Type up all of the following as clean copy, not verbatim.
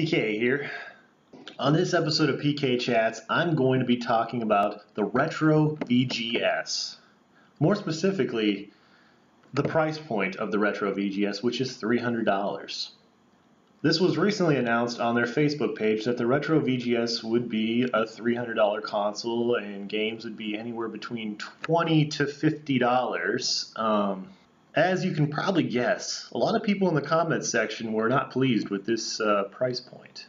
PK here. On this episode of PK Chats, I'm going to be talking about the retro VGS. More specifically, the price point of the retro VGS, which is $300. This was recently announced on their Facebook page that the retro VGS would be a $300 console and games would be anywhere between $20 to $50. As you can probably guess, a lot of people in the comments section were not pleased with this price point.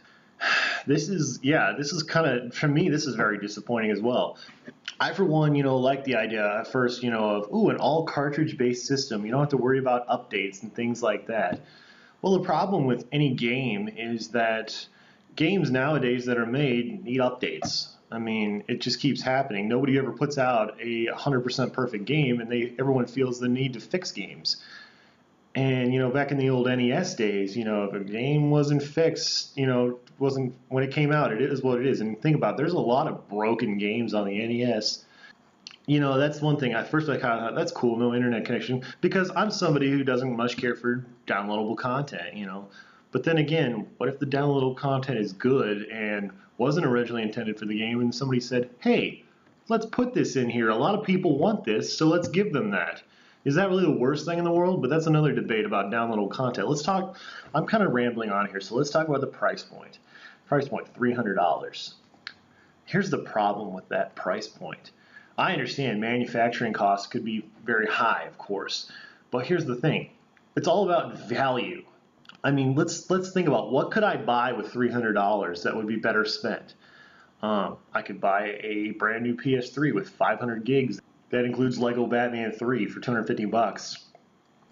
This is kind of, for me, this is very disappointing as well. I, for one, like the idea at first, of, an all cartridge-based system. You don't have to worry about updates and things like that. Well, the problem with any game is that games nowadays that are made need updates. I mean, it just keeps happening. Nobody ever puts out a 100% perfect game, and everyone feels the need to fix games. And, back in the old NES days, if a game wasn't fixed, wasn't when it came out, it is what it is. And think about it, there's a lot of broken games on the NES. That's one thing. At first, I kind of thought, that's cool, no internet connection, because I'm somebody who doesn't much care for downloadable content, But then again, what if the downloadable content is good and wasn't originally intended for the game, and somebody said, hey, let's put this in here. A lot of people want this, so let's give them that. Is that really the worst thing in the world? But that's another debate about downloadable content. Let's talk, I'm kind of rambling on here, so let's talk about the price point. Price point, $300. Here's the problem with that price point. I understand manufacturing costs could be very high, of course, but here's the thing. It's all about value. I mean, let's think about what could I buy with $300 that would be better spent. I could buy a brand new PS3 with 500 gigs. That includes Lego Batman 3 for $250.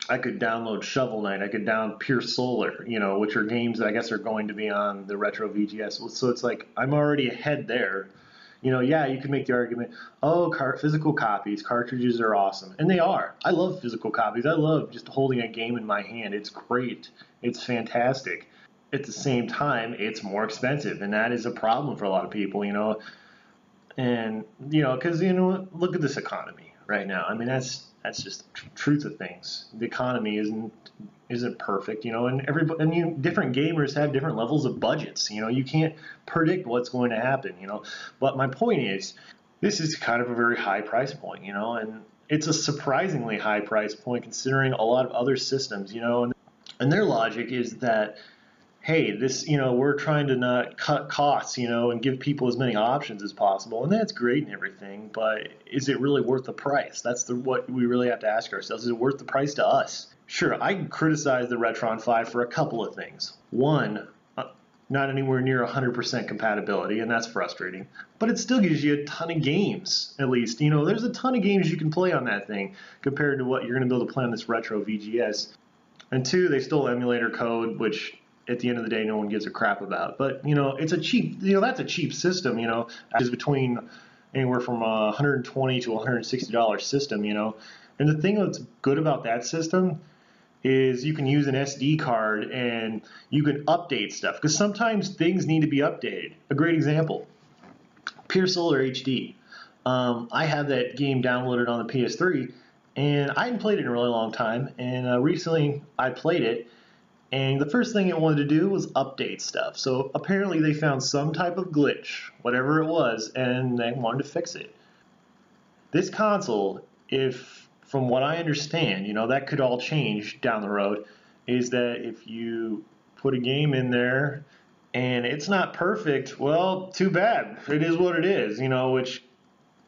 I could download Shovel Knight. I could download Pure Solar, which are games that I guess are going to be on the retro VGS. So it's like I'm already ahead there. You can make the argument, physical copies, cartridges are awesome. And they are. I love physical copies. I love just holding a game in my hand. It's great. It's fantastic. At the same time, it's more expensive, and that is a problem for a lot of people, And, because, look at this economy right now. I mean, that's just the truth of things. The economy isn't perfect, and different gamers have different levels of budgets. You can't predict what's going to happen, But my point is, this is kind of a very high price point, and it's a surprisingly high price point considering a lot of other systems, and their logic is that, hey, this, we're trying to not cut costs, and give people as many options as possible, and that's great and everything, but is it really worth the price? That's what we really have to ask ourselves. Is it worth the price to us? Sure, I can criticize the Retron 5 for a couple of things. One, not anywhere near 100% compatibility, and that's frustrating, but it still gives you a ton of games, at least. There's a ton of games you can play on that thing compared to what you're going to be able to play on this retro VGS. And two, they stole emulator code, which at the end of the day, no one gives a crap about. But, it's a cheap, that's a cheap system, It's between anywhere from a $120 to $160 system, And the thing that's good about that system is you can use an SD card and you can update stuff. Because sometimes things need to be updated. A great example, Pure Solar HD. I have that game downloaded on the PS3, and I hadn't played it in a really long time. And recently I played it. And the first thing it wanted to do was update stuff. So apparently they found some type of glitch, whatever it was, and they wanted to fix it. This console, from what I understand, that could all change down the road, is that if you put a game in there and it's not perfect, well, too bad. It is what it is, which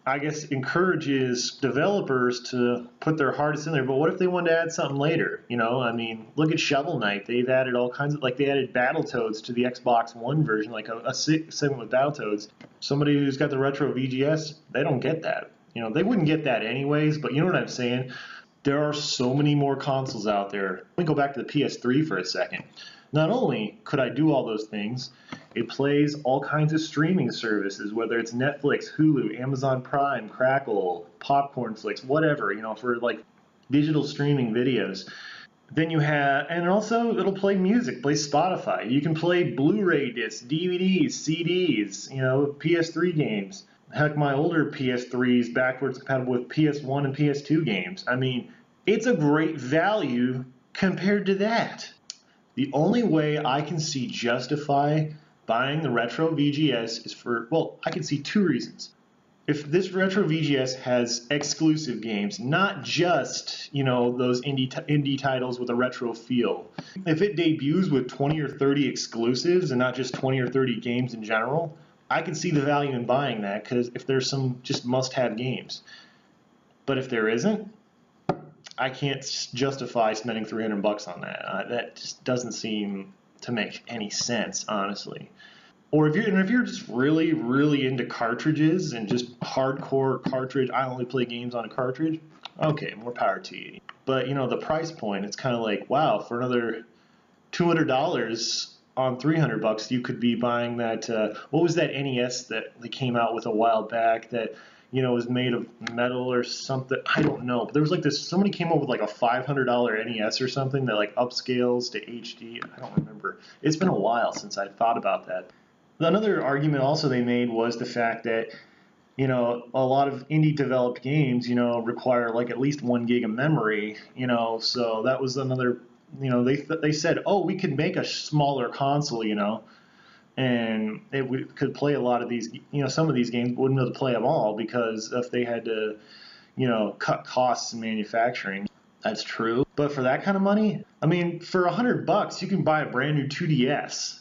I guess encourages developers to put their hardest in there. But what if they wanted to add something later? I mean, look at Shovel Knight. They've added all kinds of, they added Battletoads to the Xbox One version, like a segment with Battletoads. Somebody who's got the retro VGS, they don't get that. They wouldn't get that anyways, but you know what I'm saying? There are so many more consoles out there. Let me go back to the PS3 for a second. Not only could I do all those things, it plays all kinds of streaming services, whether it's Netflix, Hulu, Amazon Prime, Crackle, Popcorn Flicks, whatever, for digital streaming videos. Then you have, and also it'll play music, play Spotify. You can play Blu-ray discs, DVDs, CDs, PS3 games. Heck, my older PS3 is backwards compatible with PS1 and PS2 games. I mean, it's a great value compared to that. The only way I can see justify buying the retro VGS is I can see two reasons. If this retro VGS has exclusive games, not just, those indie titles with a retro feel. If it debuts with 20 or 30 exclusives and not just 20 or 30 games in general, I can see the value in buying that, because if there's some just must-have games. But if there isn't, I can't justify spending $300 on that. That just doesn't seem to make any sense, honestly. Or if you're just really, really into cartridges and just hardcore cartridge, I only play games on a cartridge, okay, more power to you. But, the price point, it's kind of like, wow, for another $200 on $300, you could be buying that, what was that NES that they came out with a while back that, was made of metal or something? I don't know. But there was somebody came up with like a $500 NES or something that like upscales to HD. I don't remember. It's been a while since I thought about that. Another argument also they made was the fact that, a lot of indie developed games, require like at least 1 gig of memory, so that was another, they said, oh, we could make a smaller console, and it could play a lot of these, some of these games, but wouldn't be able to play them all because if they had to, cut costs in manufacturing. That's true. But for that kind of money, for $100, you can buy a brand new 2DS.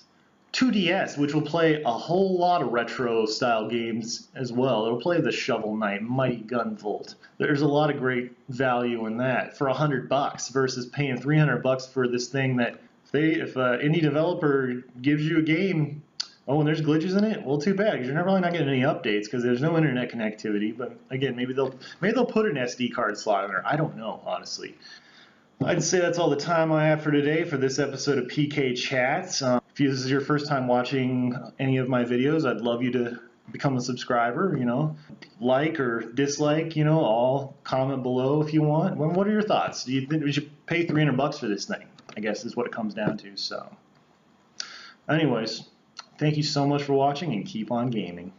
2DS, which will play a whole lot of retro style games as well. It'll play the Shovel Knight, Mighty Gunvolt. There's a lot of great value in that for $100 versus paying $300 for this thing that if an indie developer gives you a game, and there's glitches in it, well, too bad, because you're probably not getting any updates because there's no internet connectivity. But again, maybe they'll put an SD card slot in there. I don't know, honestly. I'd say that's all the time I have for today for this episode of PK Chats. If this is your first time watching any of my videos, I'd love you to become a subscriber, like or dislike, all comment below if you want. What are your thoughts? Do you think we should pay $300 for this thing? I guess is what it comes down to. So anyways, thank you so much for watching and keep on gaming.